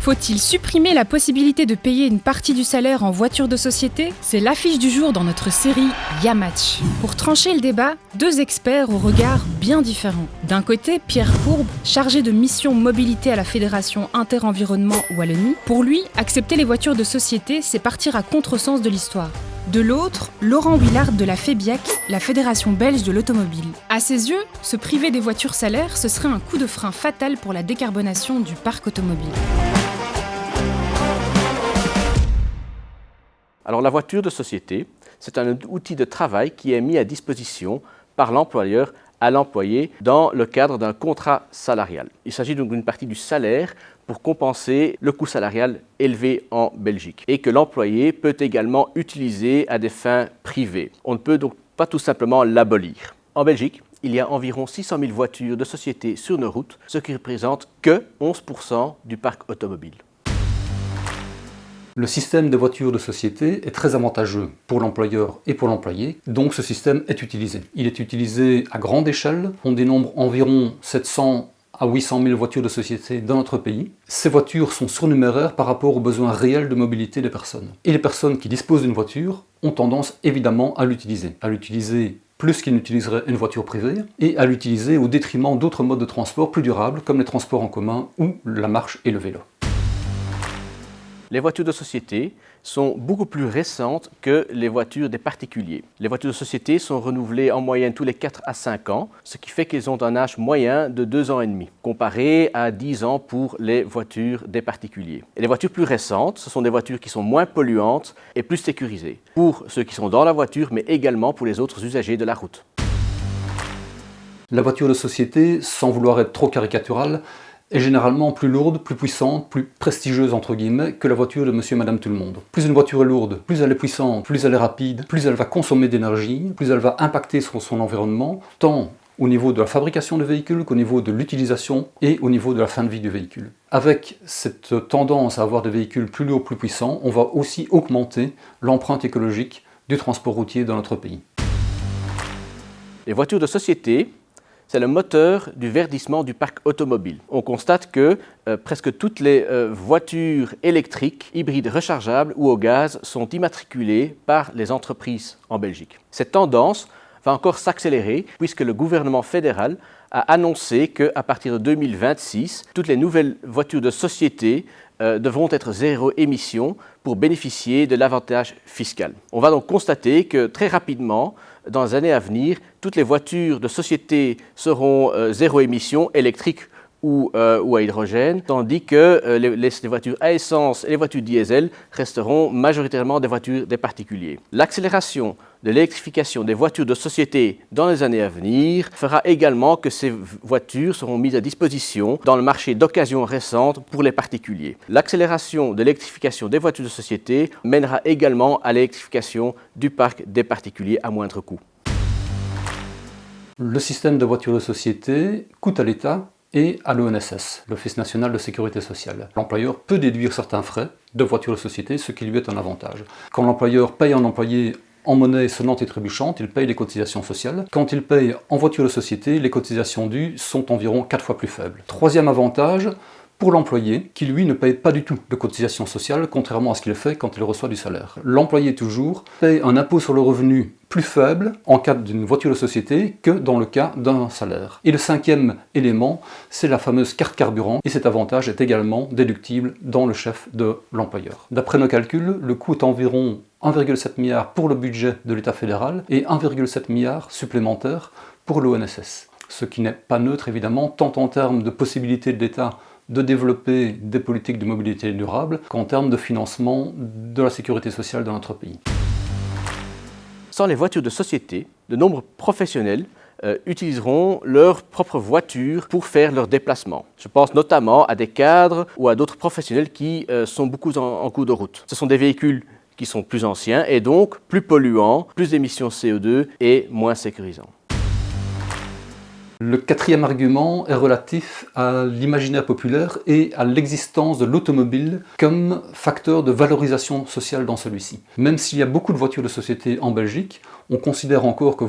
Faut-il supprimer la possibilité de payer une partie du salaire en voiture de société? C'est l'affiche du jour dans notre série Yamatch. Pour trancher le débat, deux experts aux regards bien différents. D'un côté, Pierre Courbe, chargé de mission mobilité à la Fédération Inter-Environnement Wallonie. Pour lui, accepter les voitures de société, c'est partir à contresens de l'histoire. De l'autre, Laurent Willard de la FEBIAC, la Fédération belge de l'automobile. À ses yeux, se priver des voitures salaires, ce serait un coup de frein fatal pour la décarbonation du parc automobile. Alors la voiture de société, c'est un outil de travail qui est mis à disposition par l'employeur à l'employé dans le cadre d'un contrat salarial. Il s'agit donc d'une partie du salaire pour compenser le coût salarial élevé en Belgique et que l'employé peut également utiliser à des fins privées. On ne peut donc pas tout simplement l'abolir. En Belgique, il y a environ 600 000 voitures de société sur nos routes, ce qui représente que 11% du parc automobile. Le système de voitures de société est très avantageux pour l'employeur et pour l'employé, donc ce système est utilisé. Il est utilisé à grande échelle, on dénombre environ 700 à 800 000 voitures de société dans notre pays. Ces voitures sont surnuméraires par rapport aux besoins réels de mobilité des personnes. Et les personnes qui disposent d'une voiture ont tendance évidemment à l'utiliser plus qu'ils n'utiliseraient une voiture privée, et à l'utiliser au détriment d'autres modes de transport plus durables comme les transports en commun ou la marche et le vélo. Les voitures de société sont beaucoup plus récentes que les voitures des particuliers. Les voitures de société sont renouvelées en moyenne tous les 4 à 5 ans, ce qui fait qu'elles ont un âge moyen de 2 ans et demi, comparé à 10 ans pour les voitures des particuliers. Et les voitures plus récentes, ce sont des voitures qui sont moins polluantes et plus sécurisées, pour ceux qui sont dans la voiture, mais également pour les autres usagers de la route. La voiture de société, sans vouloir être trop caricaturale, est généralement plus lourde, plus puissante, plus prestigieuse entre guillemets que la voiture de monsieur et madame tout le monde. Plus une voiture est lourde, plus elle est puissante, plus elle est rapide, plus elle va consommer d'énergie, plus elle va impacter sur son environnement, tant au niveau de la fabrication du véhicule qu'au niveau de l'utilisation et au niveau de la fin de vie du véhicule. Avec cette tendance à avoir des véhicules plus lourds, plus puissants, on va aussi augmenter l'empreinte écologique du transport routier dans notre pays. Les voitures de société, c'est le moteur du verdissement du parc automobile. On constate que presque toutes les voitures électriques, hybrides rechargeables ou au gaz sont immatriculées par les entreprises en Belgique. Cette tendance va encore s'accélérer puisque le gouvernement fédéral a annoncé qu'à partir de 2026, toutes les nouvelles voitures de société devront être zéro émission pour bénéficier de l'avantage fiscal. On va donc constater que très rapidement, dans les années à venir, toutes les voitures de société seront zéro émission, électriques ou à hydrogène, tandis que les voitures à essence et les voitures diesel resteront majoritairement des voitures des particuliers. L'accélération de l'électrification des voitures de société dans les années à venir fera également que ces voitures seront mises à disposition dans le marché d'occasion récente pour les particuliers. L'accélération de l'électrification des voitures de société mènera également à l'électrification du parc des particuliers à moindre coût. Le système de voitures de société coûte à l'État et à l'ONSS, l'Office national de sécurité sociale. L'employeur peut déduire certains frais de voiture de société, ce qui lui est un avantage. Quand l'employeur paye un employé en monnaie sonnante et trébuchante, il paye les cotisations sociales. Quand il paye en voiture de société, les cotisations dues sont environ 4 fois plus faibles. Troisième avantage, pour l'employé, qui lui ne paye pas du tout de cotisations sociales, contrairement à ce qu'il fait quand il reçoit du salaire. L'employé toujours paye un impôt sur le revenu plus faible en cas d'une voiture de société que dans le cas d'un salaire. Et le cinquième élément, c'est la fameuse carte carburant, et cet avantage est également déductible dans le chef de l'employeur. D'après nos calculs, le coût est environ 1,7 milliard pour le budget de l'État fédéral et 1,7 milliard supplémentaire pour l'ONSS. Ce qui n'est pas neutre évidemment, tant en termes de possibilités de l'État de développer des politiques de mobilité durable qu'en termes de financement de la sécurité sociale dans notre pays. Sans les voitures de société, de nombreux professionnels utiliseront leur propre voiture pour faire leurs déplacements. Je pense notamment à des cadres ou à d'autres professionnels qui sont beaucoup en cours de route. Ce sont des véhicules qui sont plus anciens et donc plus polluants, plus d'émissions CO2 et moins sécurisants. Le quatrième argument est relatif à l'imaginaire populaire et à l'existence de l'automobile comme facteur de valorisation sociale dans celui-ci. Même s'il y a beaucoup de voitures de société en Belgique, on considère encore que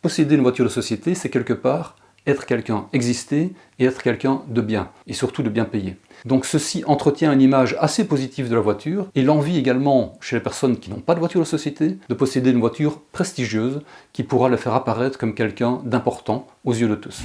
posséder une voiture de société, c'est quelque part être quelqu'un, exister et être quelqu'un de bien, et surtout de bien payé. Donc ceci entretient une image assez positive de la voiture et l'envie également chez les personnes qui n'ont pas de voiture de société de posséder une voiture prestigieuse qui pourra les faire apparaître comme quelqu'un d'important aux yeux de tous.